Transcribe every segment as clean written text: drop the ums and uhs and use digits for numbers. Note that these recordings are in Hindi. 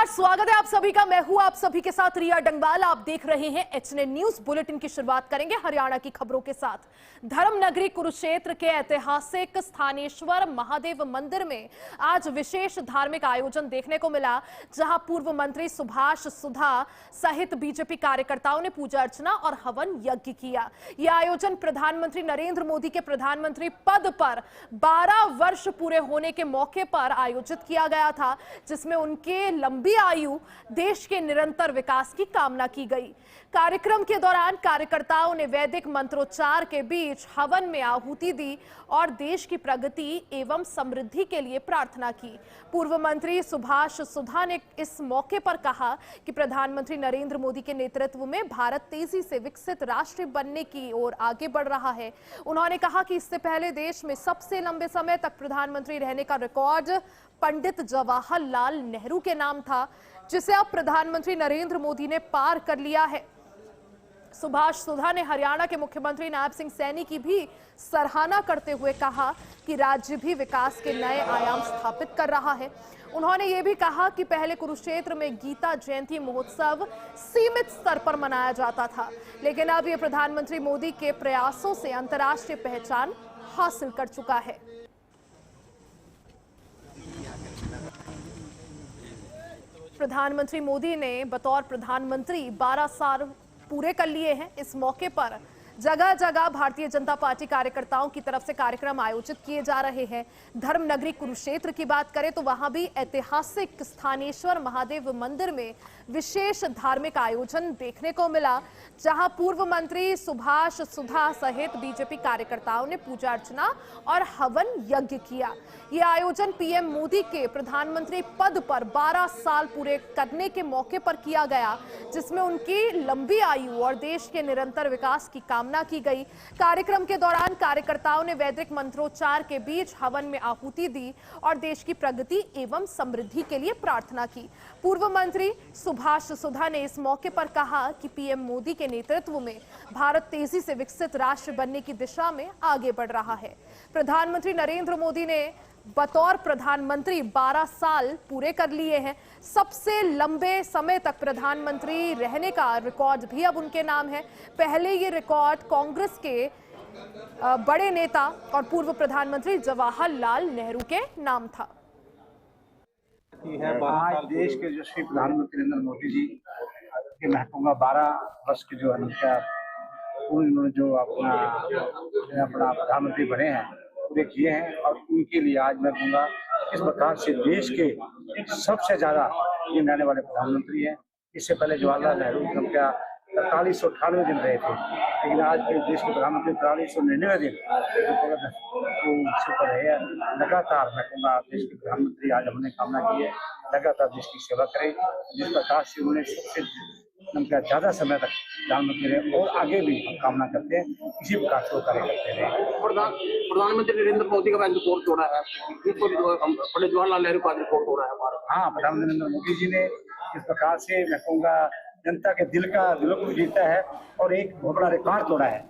स्वागत है आप सभी का। मैं हूं आप सभी के साथ रिया डंगवाल। आप देख रहे हैं एचएनएन न्यूज बुलेटिन की शुरुआत करेंगे हरियाणा की खबरों के साथ। धर्म नगरी कुरुक्षेत्र के ऐतिहासिक स्थानेश्वर महादेव मंदिर में आज विशेष धार्मिक आयोजन देखने को मिला, जहां पूर्व मंत्री सुभाष सुधा सहित बीजेपी कार्यकर्ताओं ने पूजा अर्चना और हवन यज्ञ किया। यह आयोजन प्रधानमंत्री नरेंद्र मोदी के प्रधानमंत्री पद पर 12 वर्ष पूरे होने के मौके पर आयोजित किया गया था, जिसमें उनके लंबी आयु, देश के निरंतर विकास की कामना की गई। कार्यक्रम के दौरान कार्यकर्ताओं ने वैदिक मंत्रोच्चार के बीच हवन में आहुति दी और देश की प्रगति एवं समृद्धि के लिए प्रार्थना की। पूर्व मंत्री सुभाष सुधा ने इस मौके पर कहा कि प्रधानमंत्री नरेंद्र मोदी के नेतृत्व में भारत तेजी से विकसित राष्ट्र बनने की ओर आगे बढ़ रहा है। उन्होंने कहा कि इससे पहले देश में सबसे लंबे समय तक प्रधानमंत्री रहने का रिकॉर्ड पंडित जवाहरलाल नेहरू के नाम था, जिसे अब प्रधानमंत्री नरेंद्र मोदी ने पार कर लिया है। सुभाष सुधा ने हरियाणा के मुख्यमंत्री नायब सिंह सैनी की भी सराहना करते हुए कहा कि राज्य भी विकास के नए आयाम स्थापित कर रहा है। उन्होंने ये भी कहा कि पहले कुरुक्षेत्र में गीता जयंती महोत्सव सीमित स्तर पर मनाया जाता था, लेकिन अब यह प्रधानमंत्री मोदी के प्रयासों से अंतर्राष्ट्रीय पहचान हासिल कर चुका है। प्रधानमंत्री मोदी ने बतौर प्रधानमंत्री 12 साल पूरे कर लिए हैं। इस मौके पर जगह जगह भारतीय जनता पार्टी कार्यकर्ताओं की तरफ से कार्यक्रम आयोजित किए जा रहे हैं। धर्म नगरी कुरुक्षेत्र की बात करें तो वहां भी ऐतिहासिक स्थानेश्वर महादेव मंदिर में विशेष धार्मिक आयोजन देखने को मिला, जहां पूर्व मंत्री सुभाष सुधा सहित बीजेपी कार्यकर्ताओं ने पूजा अर्चना और हवन यज्ञ किया। यह आयोजन पीएम मोदी के प्रधानमंत्री पद पर 12 साल पूरे करने के मौके पर किया गया, जिसमें उनकी लंबी आयु और देश के निरंतर विकास की कामना की गई। कार्यक्रम के दौरान कार्यकर्ताओं ने वैदिक मंत्रोच्चार के बीच हवन में आहुति दी और देश की प्रगति एवं समृद्धि के लिए प्रार्थना की। पूर्व मंत्री सुभाष सुधा ने इस मौके पर कहा कि पीएम मोदी के नेतृत्व में भारत तेजी से विकसित राष्ट्र बनने की दिशा में आगे बढ़ रहा है। प्रधानमंत्री नरेंद्र मोदी ने बतौर प्रधानमंत्री 12 साल पूरे कर लिए हैं। सबसे लंबे समय तक प्रधानमंत्री रहने का रिकॉर्ड भी अब उनके नाम है। पहले ये रिकॉर्ड कांग्रेस के बड़े नेता और पूर्व प्रधानमंत्री जवाहरलाल नेहरू के नाम था। आज देश के यशस्वी प्रधानमंत्री नरेंद्र मोदी जी के मैं कहूँगा 12 वर्ष के जो उन्होंने जो अपना प्रधानमंत्री बने हैं पूरे किए हैं, और उनके लिए आज मैं कहूँगा इस प्रकार से देश के सबसे ज्यादा ये रहने वाले प्रधानमंत्री हैं। इससे पहले जवाहरलाल नेहरू क्या 4398 दिन रहे थे, लेकिन आज के देश के प्रधानमंत्री 4399 दिन ऊपर है। लगातार मैं कहूँगा देश के प्रधानमंत्री आज हमने कामना की है लगातार देश की सेवा करें, जिस प्रकार से उन्होंने सबसे ज्यादा समय तक प्रधानमंत्री रहे और आगे भी हम कामना करते हैं इसी प्रकार से कार्य करते रहे। प्रधानमंत्री नरेंद्र मोदी का रिकॉर्ड तोड़ा है, पंडित जवाहरलाल नेहरू का रिकॉर्ड तोड़ा है हमारा। हाँ, प्रधानमंत्री नरेंद्र मोदी जी ने इस प्रकार से मैं कहूँगा जनता के दिलों को जीता है और एक बहुत बड़ा रिकॉर्ड तोड़ा है।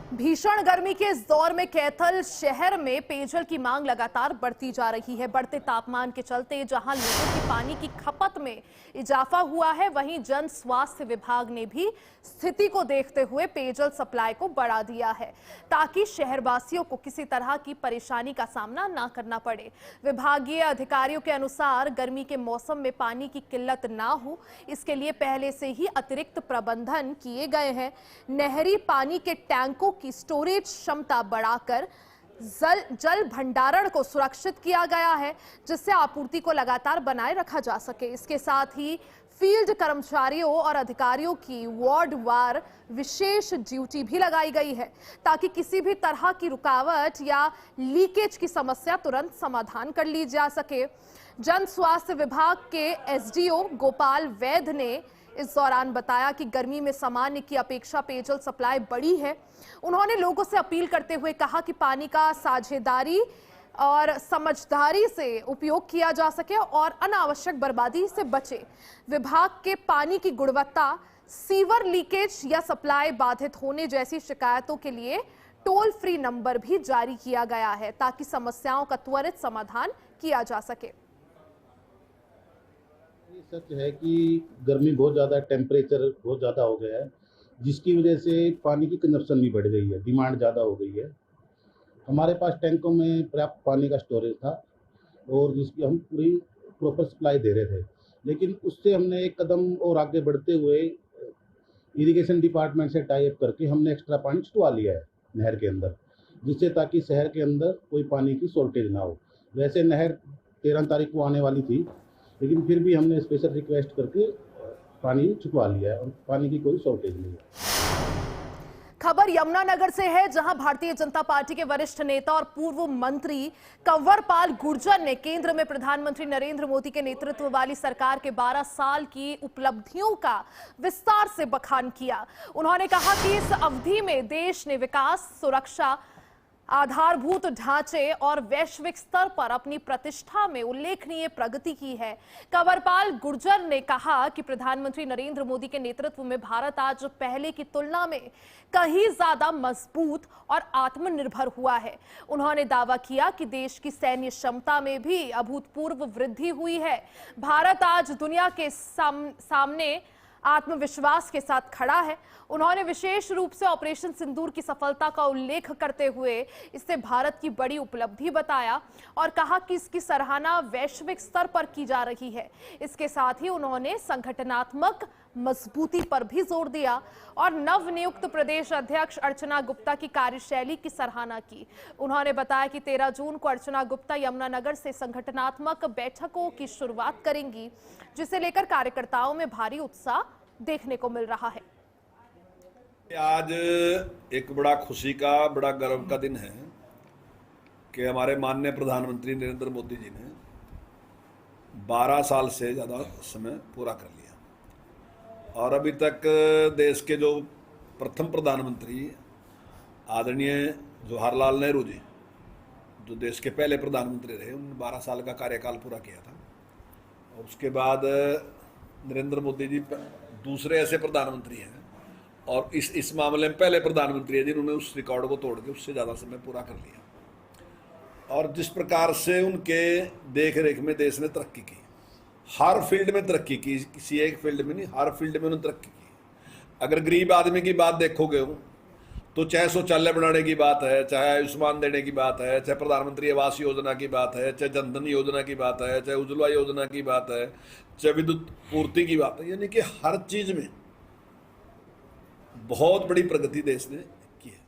भीषण गर्मी के इस दौर में कैथल शहर में पेयजल की मांग लगातार बढ़ती जा रही है। बढ़ते तापमान के चलते जहां लोगों की पानी की खपत में इजाफा हुआ है, वहीं जन स्वास्थ्य विभाग ने भी स्थिति को देखते हुए पेयजल सप्लाई को बढ़ा दिया है, ताकि शहरवासियों को किसी तरह की परेशानी का सामना ना करना पड़े। विभागीय अधिकारियों के अनुसार गर्मी के मौसम में पानी की किल्लत ना हो, इसके लिए पहले से ही अतिरिक्त प्रबंधन किए गए हैं। नहरी पानी के टैंकों की स्टोरेज क्षमता बढ़ाकर जल भंडारण को सुरक्षित किया गया है, जिससे आपूर्ति को लगातार बनाए रखा जा सके। इसके साथ ही फील्ड कर्मचारियों और अधिकारियों की वार्ड वार विशेष ड्यूटी भी लगाई गई है, ताकि किसी भी तरह की रुकावट या लीकेज की समस्या तुरंत समाधान कर ली जा सके। जन स्वास्थ्य विभाग के एसडीओ गोपाल वैद ने इस दौरान बताया कि गर्मी में सामान्य की अपेक्षा पेयजल सप्लाई बढ़ी है। उन्होंने लोगों से अपील करते हुए कहा कि पानी का साझेदारी और समझदारी से उपयोग किया जा सके और अनावश्यक बर्बादी से बचे। विभाग के पानी की गुणवत्ता, सीवर लीकेज या सप्लाई बाधित होने जैसी शिकायतों के लिए टोल फ्री नंबर भी जारी किया गया है, ताकि समस्याओं का त्वरित समाधान किया जा सके। ये सच है कि गर्मी बहुत ज़्यादा, टेम्परेचर बहुत ज़्यादा हो गया है, जिसकी वजह से पानी की कंजप्शन भी बढ़ गई है, डिमांड ज़्यादा हो गई है। हमारे पास टैंकों में पर्याप्त पानी का स्टोरेज था और जिसकी हम पूरी प्रॉपर सप्लाई दे रहे थे, लेकिन उससे हमने एक कदम और आगे बढ़ते हुए इरिगेशन डिपार्टमेंट से टाई अप करके हमने एक्स्ट्रा पानी छुटवा लिया है नहर के अंदर, जिससे ताकि शहर के अंदर कोई पानी की शॉर्टेज ना हो। वैसे नहर 13 तारीख को आने वाली थी, लेकिन फिर भी हमने स्पेशल रिक्वेस्ट करके पानी छुपवा लिया है और पानी की कोई शॉर्टेज नहीं है। खबर यमुनानगर से है, जहां भारतीय जनता पार्टी के वरिष्ठ नेता और पूर्व मंत्री कंवरपाल गुर्जर ने केंद्र में प्रधानमंत्री नरेंद्र मोदी के नेतृत्व वाली सरकार के 12 साल की उपलब्धियों का विस्तार से बखान किया। उन्होंने कहा कि इस अवधि में देश ने विकास, सुरक्षा, आधारभूत ढांचे और वैश्विक स्तर पर अपनी प्रतिष्ठा में उल्लेखनीय प्रगति की है। कंवरपाल गुर्जर ने कहा कि प्रधानमंत्री नरेंद्र मोदी के नेतृत्व में भारत आज पहले की तुलना में कहीं ज्यादा मजबूत और आत्मनिर्भर हुआ है। उन्होंने दावा किया कि देश की सैन्य क्षमता में भी अभूतपूर्व वृद्धि हुई है। भारत आज दुनिया के सामने आत्मविश्वास के साथ खड़ा है। उन्होंने विशेष रूप से ऑपरेशन सिंदूर की सफलता का उल्लेख करते हुए इसे भारत की बड़ी उपलब्धि बताया और कहा कि इसकी सराहना वैश्विक स्तर पर की जा रही है। इसके साथ ही उन्होंने संगठनात्मक मजबूती पर भी जोर दिया और नवनियुक्त प्रदेश अध्यक्ष अर्चना गुप्ता की कार्यशैली की सराहना की। उन्होंने बताया कि 13 जून को अर्चना गुप्ता यमुनानगर से संगठनात्मक बैठकों की शुरुआत करेंगी, जिसे लेकर कार्यकर्ताओं में भारी उत्साह देखने को मिल रहा है। आज एक बड़ा खुशी का, बड़ा गर्व का दिन है कि हमारे माननीय प्रधानमंत्री नरेंद्र मोदी जी ने 12 साल से ज़्यादा समय पूरा कर लिया और अभी तक देश के जो प्रथम प्रधानमंत्री आदरणीय जवाहरलाल नेहरू जी, जो देश के पहले प्रधानमंत्री रहे, उन्होंने 12 साल का कार्यकाल पूरा किया था। और उसके बाद नरेंद्र मोदी जी दूसरे ऐसे प्रधानमंत्री हैं और इस मामले में पहले प्रधानमंत्री है जिन्होंने उस रिकॉर्ड को तोड़ के उससे ज़्यादा समय पूरा कर लिया। और जिस प्रकार से उनके देख रेख में देश ने तरक्की की, हर फील्ड में तरक्की की, किसी एक फील्ड में नहीं, हर फील्ड में उन्होंने तरक्की की। अगर गरीब आदमी की बात देखोगे तो चाहे शौचालय बनाने की बात है, चाहे आयुष्मान देने की बात है, चाहे प्रधानमंत्री आवास योजना की बात है, चाहे जनधन योजना की बात है, चाहे उज्ज्वला योजना की बात है, चाहे विद्युत पूर्ति की बात है, यानी कि हर चीज में बहुत बड़ी प्रगति देश ने की है।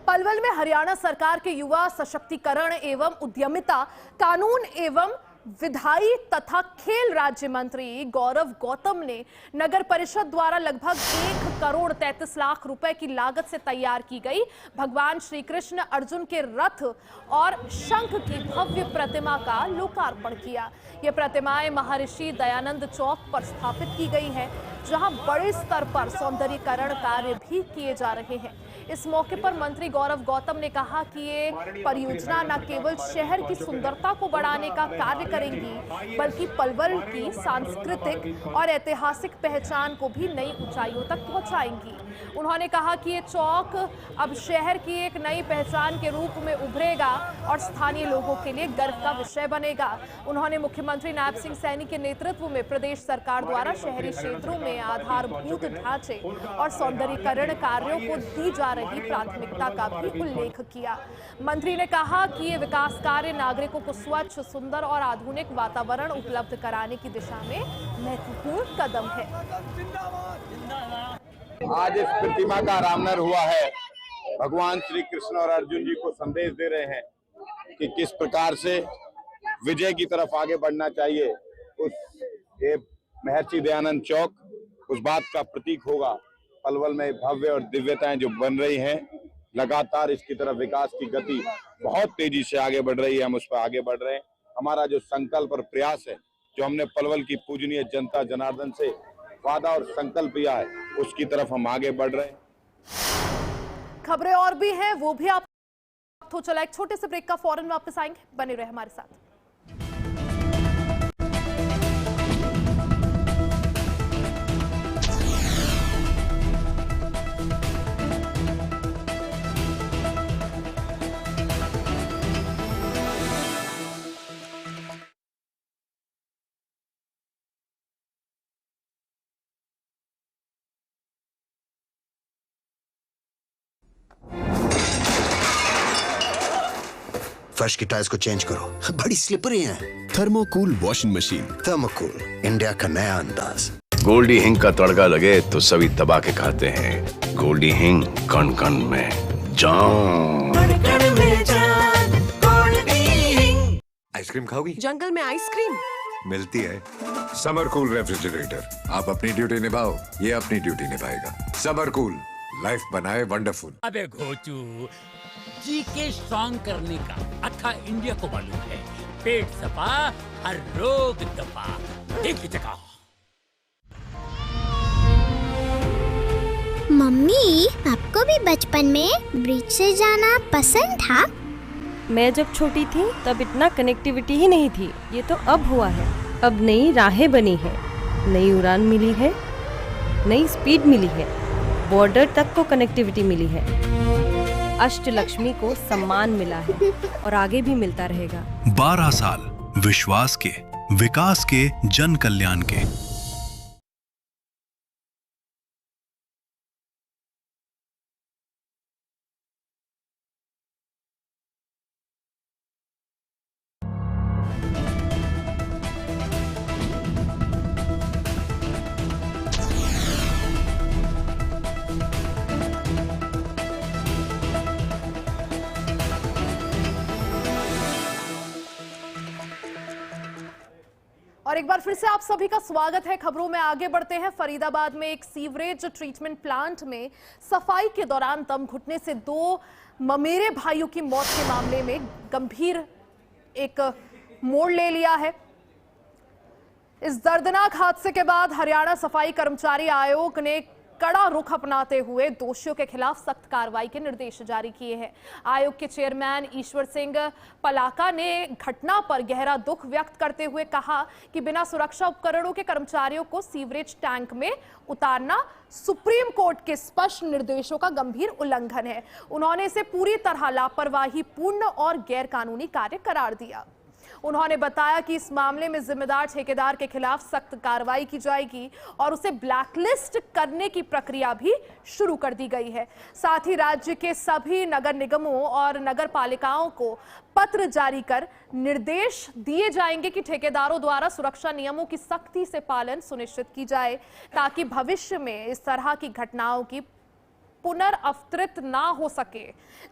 पलवल में हरियाणा सरकार के युवा सशक्तिकरण एवं उद्यमिता, कानून एवं विधायी तथा खेल राज्य मंत्री गौरव गौतम ने नगर परिषद द्वारा लगभग 1 करोड़ 33 लाख रुपए की लागत से तैयार की गई भगवान श्री कृष्ण अर्जुन के रथ और शंख की भव्य प्रतिमा का लोकार्पण किया। ये प्रतिमाएं महर्षि दयानंद चौक पर स्थापित की गई है, जहां बड़े स्तर पर सौंदर्यीकरण कार्य भी किए जा रहे हैं। इस मौके पर मंत्री गौरव गौतम ने कहा कि ये परियोजना न केवल शहर की सुंदरता को बढ़ाने का कार्य करेंगी, बल्कि पलवल की सांस्कृतिक और ऐतिहासिक पहचान को भी नई ऊंचाइयों तक पहुंचाएंगी। उन्होंने कहा कि ये चौक अब शहर की एक नई पहचान के रूप में उभरेगा और स्थानीय लोगों के लिए गर्व का विषय बनेगा। उन्होंने मुख्यमंत्री नायब सिंह सैनी के नेतृत्व में प्रदेश सरकार द्वारा शहरी क्षेत्रों में आधारभूत ढांचे और सौंदर्यीकरण कार्यों को दी जा रही प्राथमिकता का भी उल्लेख किया। मंत्री ने कहा कि ये विकास कार्य नागरिकों को स्वच्छ, सुंदर और आधुनिक वातावरण उपलब्ध कराने की दिशा में महत्वपूर्ण कदम है। आज इस प्रतिमा का अनावरण हुआ है। भगवान श्री कृष्ण और अर्जुन जी को संदेश दे रहे हैं कि किस प्रकार से विजय की तरफ आगे बढ़ना चाहिए। उस महर्षि दयानंद चौक उस बात का प्रतीक होगा। पलवल में भव्य और दिव्यताएं जो बन रही हैं, लगातार इसकी तरफ विकास की गति बहुत तेजी से आगे बढ़ रही है। हम उस पर आगे बढ़ रहे हैं। हमारा जो संकल्प और प्रयास है, जो हमने पलवल की पूजनीय जनता जनार्दन से वादा और संकल्प किया है, उसकी तरफ हम आगे बढ़ रहे हैं। खबरें और भी हैं, वो भी आप तो चला एक छोटे से ब्रेक का फौरन वापस आएंगे। बने रहे हमारे साथ। फर्श की टाइल्स को चेंज करो, बड़ी स्लिपरी हैं। थर्मोकूल वॉशिंग मशीन। थर्मोकूल, इंडिया का नया अंदाज। गोल्डी हिंग का तड़का लगे तो सभी दबा के खाते हैं। गोल्डी हिंग, कण कण में जान। आइसक्रीम खाओगी? जंगल में आइसक्रीम मिलती है। समर कूल रेफ्रिजरेटर, आप अपनी ड्यूटी निभाओ, ये अपनी ड्यूटी निभाएगा। समर कूल, लाइफ बनाए वंडरफुल। अबे घोचू, जी के स्ट्रॉन्ग करने का अक्खा इंडिया को मालूम है। पेट सफा, हर रोग दफा। एक ही जगह। मम्मी, आपको भी बचपन में ब्रिज से जाना पसंद था? मैं जब छोटी थी तब इतना कनेक्टिविटी ही नहीं थी। ये तो अब हुआ है। अब नई राहें बनी है, नई उड़ान मिली है, नई स्पीड मिली है, बॉर्डर तक को कनेक्टिविटी मिली है, अष्टलक्ष्मी को सम्मान मिला है और आगे भी मिलता रहेगा। 12 साल विश्वास के, विकास के, जन कल्याण के। और एक बार फिर से आप सभी का स्वागत है। खबरों में आगे बढ़ते हैं। फरीदाबाद में एक सीवरेज ट्रीटमेंट प्लांट में सफाई के दौरान दम घुटने से 2 ममेरे भाइयों की मौत के मामले में गंभीर एक मोड़ ले लिया है। इस दर्दनाक हादसे के बाद हरियाणा सफाई कर्मचारी आयोग ने कड़ा रुख अपनाते हुए दोषियों के खिलाफ सख्त कार्रवाई के निर्देश जारी किए हैं। आयोग के चेयरमैन ईश्वर सिंह पलाका ने घटना पर गहरा दुख व्यक्त करते हुए कहा कि बिना सुरक्षा उपकरणों के कर्मचारियों को सीवरेज टैंक में उतारना सुप्रीम कोर्ट के स्पष्ट निर्देशों का गंभीर उल्लंघन है। उन्होंने इसे पूरी तरह लापरवाही पूर्ण और गैर कानूनी कार्य करार दिया। उन्होंने बताया कि इस मामले में जिम्मेदार ठेकेदार के खिलाफ सख्त कार्रवाई की जाएगी और उसे ब्लैकलिस्ट करने की प्रक्रिया भी शुरू कर दी गई है। साथ ही राज्य के सभी नगर निगमों और नगर पालिकाओं को पत्र जारी कर निर्देश दिए जाएंगे कि ठेकेदारों द्वारा सुरक्षा नियमों की सख्ती से पालन सुनिश्चित की जाए, ताकि भविष्य में इस तरह की घटनाओं की पुनर्अवतरित ना हो सके।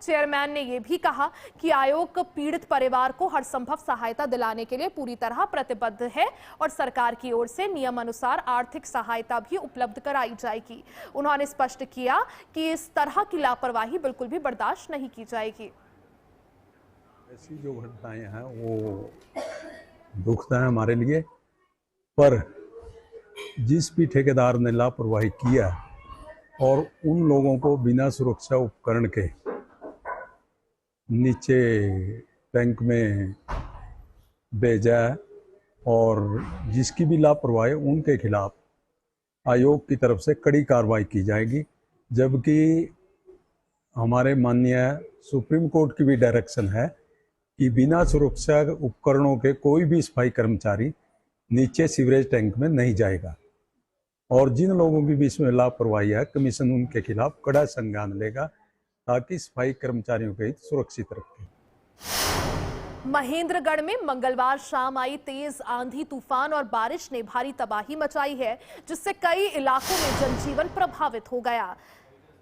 चेयरमैन ने यह भी कहा कि आयोग पीड़ित परिवार को हर संभव सहायता दिलाने के लिए पूरी तरह प्रतिबद्ध है और सरकार की ओर से नियम अनुसार आर्थिक सहायता भी उपलब्ध कराई जाएगी। उन्होंने स्पष्ट किया कि इस तरह की लापरवाही बिल्कुल भी बर्दाश्त नहीं की जाएगी। ऐसी जो घटनाएं हैं वो दुखद है हमारे लिए, पर जिस भी ठेकेदार ने लापरवाही किया और उन लोगों को बिना सुरक्षा उपकरण के नीचे टैंक में भेजा और जिसकी भी लापरवाही उनके खिलाफ आयोग की तरफ से कड़ी कार्रवाई की जाएगी। जबकि हमारे माननीय सुप्रीम कोर्ट की भी डायरेक्शन है कि बिना सुरक्षा उपकरणों के कोई भी सफाई कर्मचारी नीचे सीवरेज टैंक में नहीं जाएगा और जिन लोगों की भी इसमें लापरवाही है कमीशन उनके खिलाफ कड़ा संज्ञान लेगा ताकि सफाई कर्मचारियों के हित सुरक्षित रखें। महेंद्रगढ़ में मंगलवार शाम आई तेज आंधी तूफान और बारिश ने भारी तबाही मचाई है, जिससे कई इलाकों में जनजीवन प्रभावित हो गया।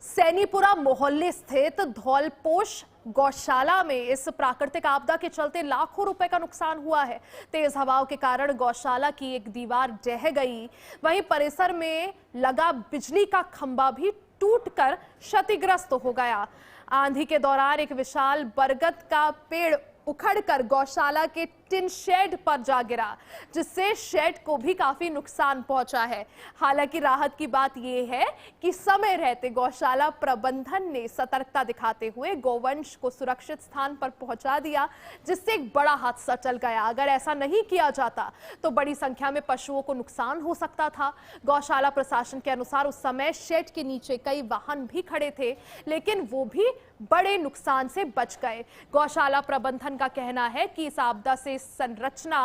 सैनीपुरा मोहल्ले स्थित धौलपोश गौशाला में इस प्राकृतिक आपदा के चलते लाखों रुपए का नुकसान हुआ है। तेज हवाओं के कारण गौशाला की एक दीवार ढह गई, वहीं परिसर में लगा बिजली का खंभा भी टूटकर क्षतिग्रस्त हो गया। आंधी के दौरान एक विशाल बरगद का पेड़ उखड़कर गौशाला के टिन शेड पर जा गिरा, जिससे शेड को भी काफी नुकसान पहुंचा है। हालांकि राहत की बात यह है कि समय रहते गौशाला प्रबंधन ने सतर्कता दिखाते हुए गौवंश को सुरक्षित स्थान पर पहुंचा दिया, जिससे एक बड़ा हादसा टल गया। अगर ऐसा नहीं किया जाता तो बड़ी संख्या में पशुओं को नुकसान हो सकता था। गौशाला प्रशासन के अनुसार उस समय शेड के नीचे कई वाहन भी खड़े थे, लेकिन वो भी बड़े नुकसान से बच गए। गौशाला प्रबंधन का कहना है कि इस आपदा से संरचना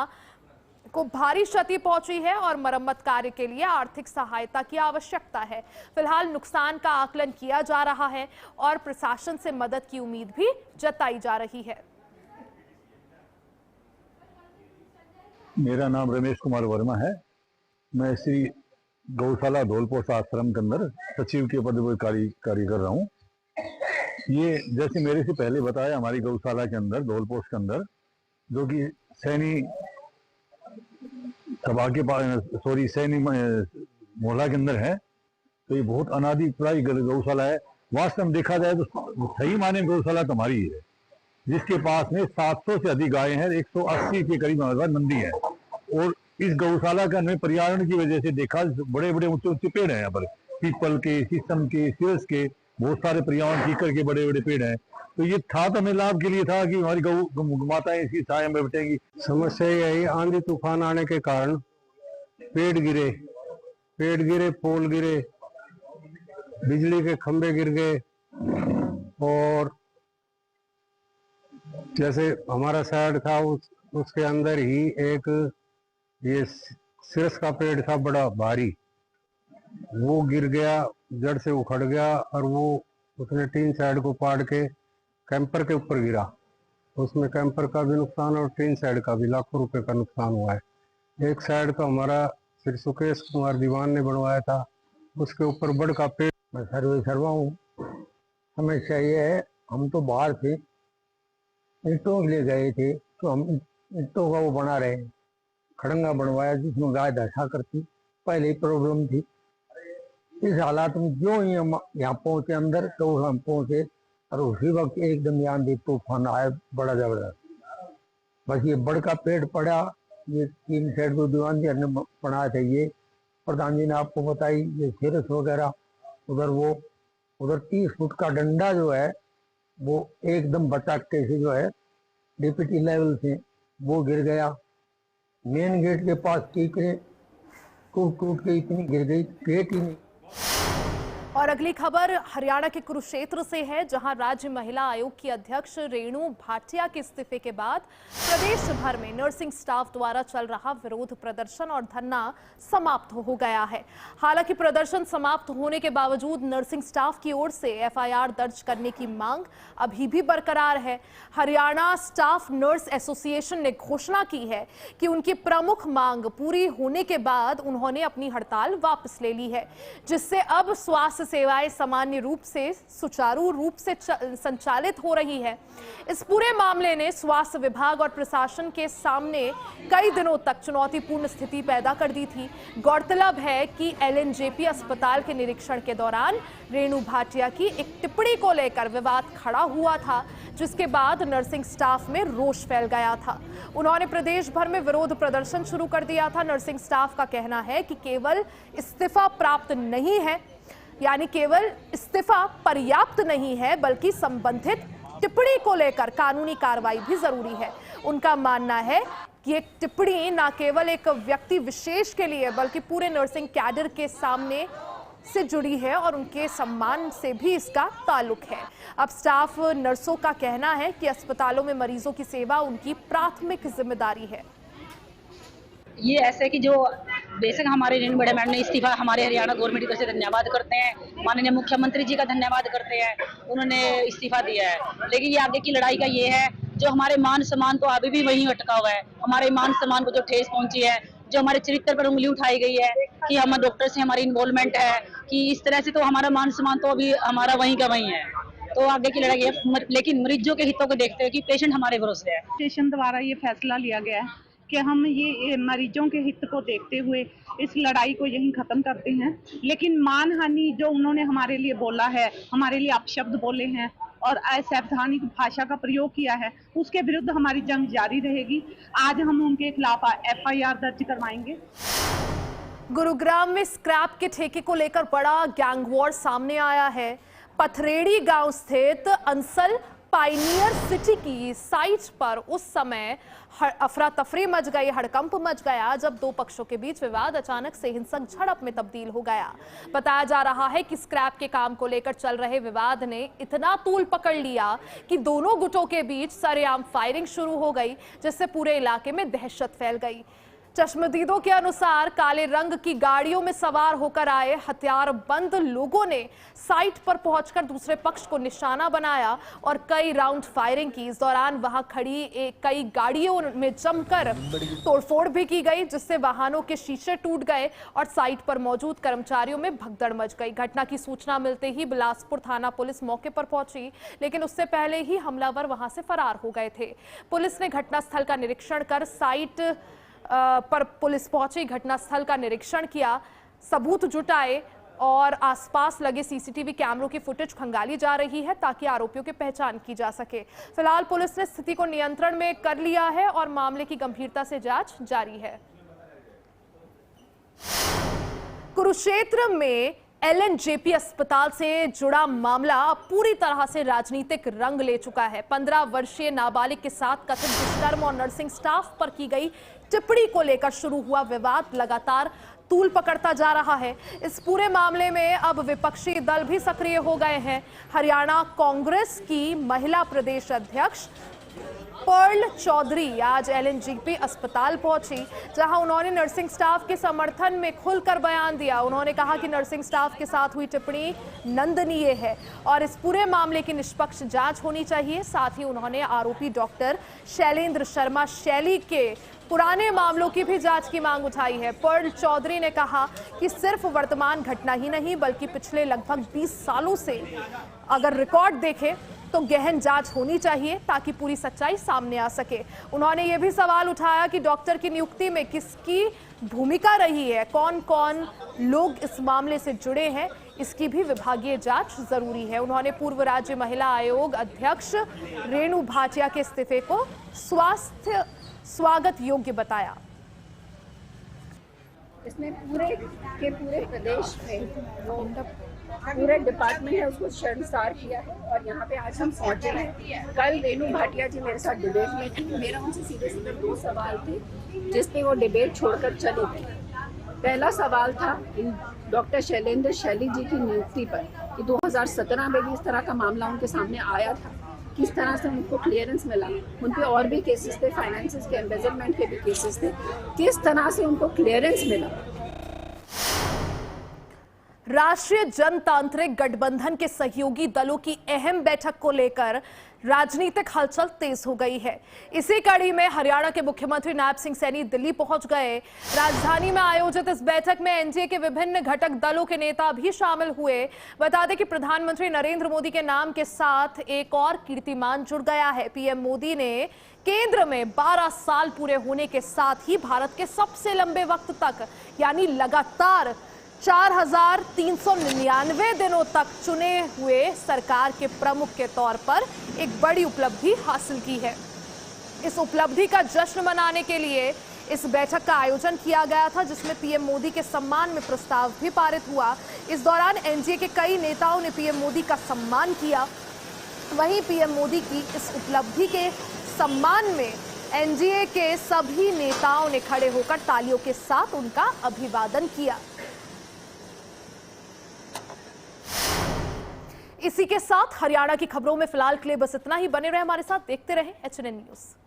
को भारी क्षति पहुंची है और मरम्मत कार्य के लिए आर्थिक सहायता की आवश्यकता है। फिलहाल नुकसान का आकलन किया जा रहा है और प्रशासन से मदद की उम्मीद भी जताई जा रही है। मेरा नाम रमेश कुमार वर्मा है। मैं श्री गौशाला धौलपोस्ट आश्रम के अंदर सचिव के पद पर कार्य कर रहा हूँ। ये जैसे मेरे से पहले बताया, हमारी गौशाला के अंदर धौलपोस्ट के अंदर, जो कि सैनी सभा के सैनी मोहल्ला के अंदर है, तो ये बहुत अनादिपुरानी गौशाला है। वास्तव में देखा जाए तो सही माने में गौशाला तो हमारी है, जिसके पास में 700 से अधिक गायें हैं, 180 के करीब नंदी है। और इस गौशाला का हमें पर्यावरण की वजह से देखा, बड़े बड़े ऊंचे ऊंचे पेड़ हैं यहाँ पर, पीपल के, शीशम के, सीरस के, बहुत सारे पर्यावरण कीकर के बड़े बड़े पेड़ हैं। तो ये था तो हमें लाभ के लिए था कि हमारी गौ माताएं इसकी छाया में बैठेंगी। समस्या यही, आंधी तूफान आने के कारण पेड़ गिरे, पोल गिरे, बिजली के खंभे गिर गए। और जैसे हमारा साइड था, उसके अंदर ही एक ये सिरस का पेड़ था बड़ा भारी, वो गिर गया, जड़ से उखड़ गया, और वो उसने 3 साइड को पाड़ के कैंपर के ऊपर गिरा। उसमें कैंपर का भी नुकसान और 3 साइड का भी लाखों रुपए का नुकसान हुआ है। एक साइड का हमारा श्री सुकेश कुमार दीवान ने बनवाया था, उसके ऊपर बड़ का पेड़। मैं सर्वे सर्वा हूँ। समस्या ये है, हम तो बाहर थे, ईंटों के लिए गए थे, तो हम ईंटों का वो बना रहे, खड़ंगा बनवाया जिसमें गाय दशा करती, पहले ही प्रॉब्लम थी। इस हालात में जो ही हम यहाँ पहुँचे अंदर, तो हम पहुँचे और उसी वक्त एकदम आंधी तूफान आया बड़ा जबरदस्त। बस ये बड़ का पेड़ पड़ा, ये 3 साइड को दीवान जी ने बनाया था। ये प्रधान जी ने आपको बताई, ये सिरस वगैरह, उधर 30 फुट का डंडा जो है वो एकदम बचाके से जो है डीपीटी लेवल से वो गिर गया। मेन गेट के पास टीकरें टूट के इतनी गिर गई, गेट ही नहीं। और अगली खबर हरियाणा के कुरुक्षेत्र से है, जहां राज्य महिला आयोग की अध्यक्ष रेणु भाटिया के इस्तीफे के बाद प्रदेश भर में नर्सिंग स्टाफ द्वारा चल रहा विरोध प्रदर्शन और धरना समाप्त हो गया है। हालांकि प्रदर्शन समाप्त होने के बावजूद नर्सिंग स्टाफ की ओर से एफआईआर दर्ज करने की मांग अभी भी बरकरार है। हरियाणा स्टाफ नर्स एसोसिएशन ने घोषणा की है कि उनकी प्रमुख मांग पूरी होने के बाद उन्होंने अपनी हड़ताल वापस ले ली है, जिससे अब स्वास्थ्य सेवाएं सामान्य रूप से सुचारू रूप से संचालित हो रही है। इस पूरे मामले ने स्वास्थ्य विभाग और प्रशासन के सामने कई दिनों तक चुनौतीपूर्ण स्थिति पैदा कर दी थी। गौरतलब है कि एलएनजेपी अस्पताल के निरीक्षण के दौरान रेणु भाटिया की एक टिप्पणी को लेकर विवाद खड़ा हुआ था, जिसके बाद नर्सिंग स्टाफ में रोष फैल गया था। उन्होंने प्रदेश भर में विरोध प्रदर्शन शुरू कर दिया था। नर्सिंग स्टाफ का कहना है कि केवल इस्तीफा प्राप्त नहीं है, यानी केवल इस्तीफा पर्याप्त नहीं है, बल्कि संबंधित टिप्पणी को लेकर कानूनी कार्रवाई भी जरूरी है। उनका मानना है कि एक टिप्पणी न केवल एक व्यक्ति विशेष के लिए बल्कि पूरे नर्सिंग कैडर के सामने से जुड़ी है और उनके सम्मान से भी इसका ताल्लुक है। अब स्टाफ नर्सों का कहना है कि अस्पतालों में मरीजों की सेवा उनकी प्राथमिक जिम्मेदारी है। ये ऐसे कि जो बेशक हमारे रेणु मैडम ने इस्तीफा हमारे हरियाणा गवर्नमेंट की तरफ से धन्यवाद करते हैं, माननीय मुख्यमंत्री जी का धन्यवाद करते हैं, उन्होंने इस्तीफा दिया है। लेकिन ये आगे की लड़ाई का ये है, जो हमारे मान सम्मान तो अभी भी वहीं अटका हुआ है। हमारे मान सम्मान को जो ठेस पहुंची है, जो हमारे चरित्र पर उंगली उठाई गई है कि हम डॉक्टर से हमारी इन्वॉल्वमेंट है, कि इस तरह से तो हमारा मान सम्मान तो अभी हमारा वहीं का वहीं है। तो आगे की लड़ाई है, लेकिन मरीजों के हितों को देखते हुए कि पेशेंट हमारे भरोसे है। स्टेशन द्वारा ये फैसला लिया गया है कि हम ये मरीजों के हित को देखते हुए इस लड़ाई को यहीं खत्म करते हैं। लेकिन मानहानि जो उन्होंने हमारे लिए बोला है, हमारे लिए अपशब्द बोले हैं और असंवैधानिक भाषा का प्रयोग किया है, उसके विरुद्ध हमारी जंग जारी रहेगी। आज हम उनके खिलाफ एफआईआर दर्ज करवाएंगे। गुरुग्राम में स्क्रैप के ठेके को लेकर बड़ा गैंग वॉर सामने आया है। पथरेड़ी गांव स्थित अंसल पाइनियर सिटी की साइट पर उस समय अफरा तफरी मच गई, हड़कंप मच गया, जब दो पक्षों के बीच विवाद अचानक से हिंसक झड़प में तब्दील हो गया। बताया जा रहा है कि स्क्रैप के काम को लेकर चल रहे विवाद ने इतना तूल पकड़ लिया कि दोनों गुटों के बीच सरेआम फायरिंग शुरू हो गई, जिससे पूरे इलाके में दहशत फैल गई। चश्मदीदों के अनुसार काले रंग की गाड़ियों में सवार होकर आए हथियारबंद लोगों ने साइट पर पहुंचकर दूसरे पक्ष को निशाना बनाया और कई राउंड फायरिंग की। इस दौरान वहां खड़ी कई गाड़ियों में जमकर तोड़फोड़ भी की गई, जिससे वाहनों के शीशे टूट गए और साइट पर मौजूद कर्मचारियों में भगदड़ मच गई। घटना की सूचना मिलते ही बिलासपुर थाना पुलिस मौके पर पहुंची, लेकिन उससे पहले ही हमलावर वहां से फरार हो गए थे। पुलिस ने घटनास्थल का निरीक्षण कर साइट पर पुलिस पहुंची, घटनास्थल का निरीक्षण किया, सबूत जुटाए और आसपास लगे सीसीटीवी कैमरों की फुटेज खंगाली जा रही है ताकि आरोपियों की पहचान की जा सके। फिलहाल पुलिस ने स्थिति को नियंत्रण में कर लिया है और मामले की गंभीरता से जांच जारी है। कुरुक्षेत्र में LNJP अस्पताल से जुड़ा मामला पूरी तरह से राजनीतिक रंग ले चुका है। 15 वर्षीय नाबालिग के साथ कथित दुष्कर्म और नर्सिंग स्टाफ पर की गई टिप्पणी को लेकर शुरू हुआ विवाद लगातार तूल पकड़ता जा रहा है। इस पूरे मामले में अब विपक्षी दल भी सक्रिय हो गए हैं। हरियाणा कांग्रेस की महिला प्रदेश अध्यक्ष पर्ल चौधरी आज LNJP अस्पताल पहुंची, जहां उन्होंने नर्सिंग स्टाफ के समर्थन में खुलकर बयान दिया। उन्होंने कहा कि नर्सिंग स्टाफ के साथ हुई टिप्पणी निंदनीय है और इस पूरे मामले की निष्पक्ष जांच होनी चाहिए। साथ ही उन्होंने आरोपी डॉक्टर शैलेंद्र शर्मा शैली के पुराने मामलों की भी जांच की मांग उठाई है। पर्ल चौधरी ने कहा कि सिर्फ वर्तमान घटना ही नहीं बल्कि पिछले लगभग 20 सालों से अगर रिकॉर्ड देखें तो गहन जांच होनी चाहिए ताकि पूरी सच्चाई सामने आ सके। उन्होंने ये भी सवाल उठाया कि डॉक्टर की नियुक्ति में किसकी भूमिका रही है, कौन कौन लोग इस मामले से जुड़े हैं, इसकी भी विभागीय जांच जरूरी है। उन्होंने पूर्व राज्य महिला आयोग अध्यक्ष रेणु भाटिया के इस्तीफे को स्वागत योग्य बताया। इसमें पूरे प्रदेश में पूरे डिपार्टमेंट है उसको शर्मसार किया है और यहाँ पे आज हम पहुँचे हैं। कल रेणु भाटिया जी मेरे साथ डिबेट में थी, मेरा उनसे सीधे सीधे 2 सवाल थे जिसपे वो डिबेट छोड़कर चले गए। पहला सवाल था डॉक्टर शैलेंद्र शैली जी की नियुक्ति पर कि 2017 में भी इस तरह का मामला उनके सामने आया था, किस तरह से उनको क्लियरेंस मिला, उन पे और भी केसेस थे, फाइनेंसेस के एम्बेजलमेंट के भी केसेस थे, किस तरह से उनको क्लियरेंस मिला। राष्ट्रीय जनतांत्रिक गठबंधन के सहयोगी दलों की अहम बैठक को लेकर राजनीतिक हलचल तेज हो गई है। इसी कड़ी में हरियाणा के मुख्यमंत्री नायब सिंह सैनी दिल्ली पहुंच गए। राजधानी में आयोजित इस बैठक में एनडीए के विभिन्न घटक दलों के नेता भी शामिल हुए। बता दें कि प्रधानमंत्री नरेंद्र मोदी के नाम के साथ एक और कीर्तिमान जुड़ गया है। पीएम मोदी ने केंद्र में 12 साल पूरे होने के साथ ही भारत के सबसे लंबे वक्त तक यानी लगातार 4,399 दिनों तक चुने हुए सरकार के प्रमुख के तौर पर एक बड़ी उपलब्धि हासिल की है। इस उपलब्धि का जश्न मनाने के लिए इस बैठक का आयोजन किया गया था, जिसमें पीएम मोदी के सम्मान में प्रस्ताव भी पारित हुआ। इस दौरान एनडीए के कई नेताओं ने पीएम मोदी का सम्मान किया। वहीं पीएम मोदी की इस उपलब्धि के सम्मान में एनडीए के सभी नेताओं ने खड़े होकर तालियों के साथ उनका अभिवादन किया। इसी के साथ हरियाणा की खबरों में फिलहाल के लिए बस इतना ही। बने रहे हमारे साथ, देखते रहे HNN न्यूज़।